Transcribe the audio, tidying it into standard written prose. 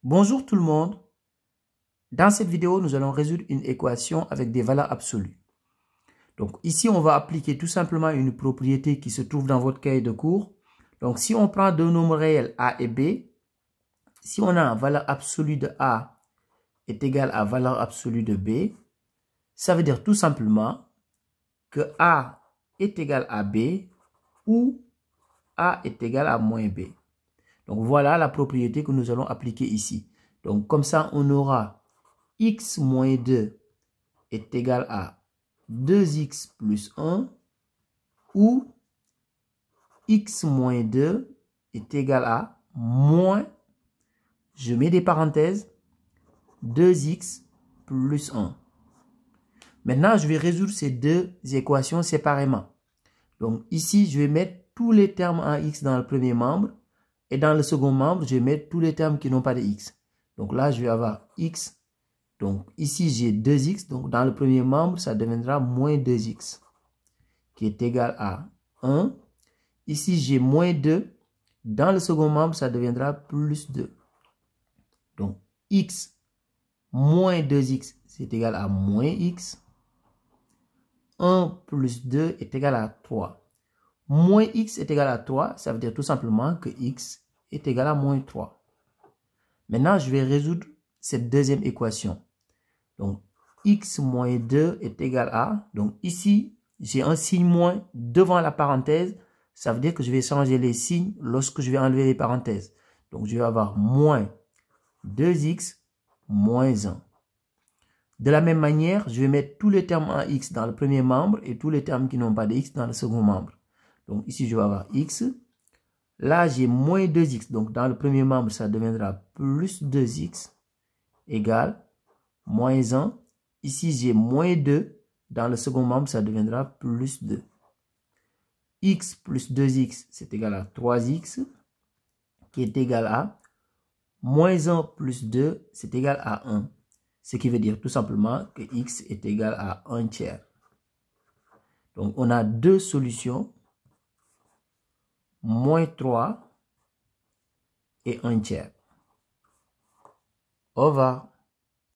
Bonjour tout le monde. Dans cette vidéo, nous allons résoudre une équation avec des valeurs absolues. Donc ici, on va appliquer tout simplement une propriété qui se trouve dans votre cahier de cours. Donc si on prend deux nombres réels A et B, si on a valeur absolue de A est égale à valeur absolue de B, ça veut dire tout simplement que A est égal à B ou A est égal à moins B. Donc voilà la propriété que nous allons appliquer ici. Donc comme ça, on aura x moins 2 est égal à 2x plus 1 ou x moins 2 est égal à moins, je mets des parenthèses, 2x plus 1. Maintenant, je vais résoudre ces deux équations séparément. Donc ici, je vais mettre tous les termes en x dans le premier membre et dans le second membre, je vais mettre tous les termes qui n'ont pas de x. Donc là, je vais avoir x. Donc ici, j'ai 2x. Donc dans le premier membre, ça deviendra moins 2x qui est égal à 1. Ici, j'ai moins 2. Dans le second membre, ça deviendra plus 2. Donc x moins 2x, c'est égal à moins x. 1 plus 2 est égal à 3. Moins x est égal à 3, ça veut dire tout simplement que x est égal à moins 3. Maintenant, je vais résoudre cette deuxième équation. Donc, x moins 2 est égal à... Donc, ici, j'ai un signe moins devant la parenthèse. Ça veut dire que je vais changer les signes lorsque je vais enlever les parenthèses. Donc, je vais avoir moins 2x moins 1. De la même manière, je vais mettre tous les termes en x dans le premier membre et tous les termes qui n'ont pas de x dans le second membre. Donc, ici, je vais avoir x. Là, j'ai moins 2x. Donc, dans le premier membre, ça deviendra plus 2x égale moins 1. Ici, j'ai moins 2. Dans le second membre, ça deviendra plus 2. X plus 2x, c'est égal à 3x, qui est égal à moins 1 plus 2, c'est égal à 1. Ce qui veut dire tout simplement que x est égal à 1 tiers. Donc, on a deux solutions, moins 3 et 1 tiers. Au revoir.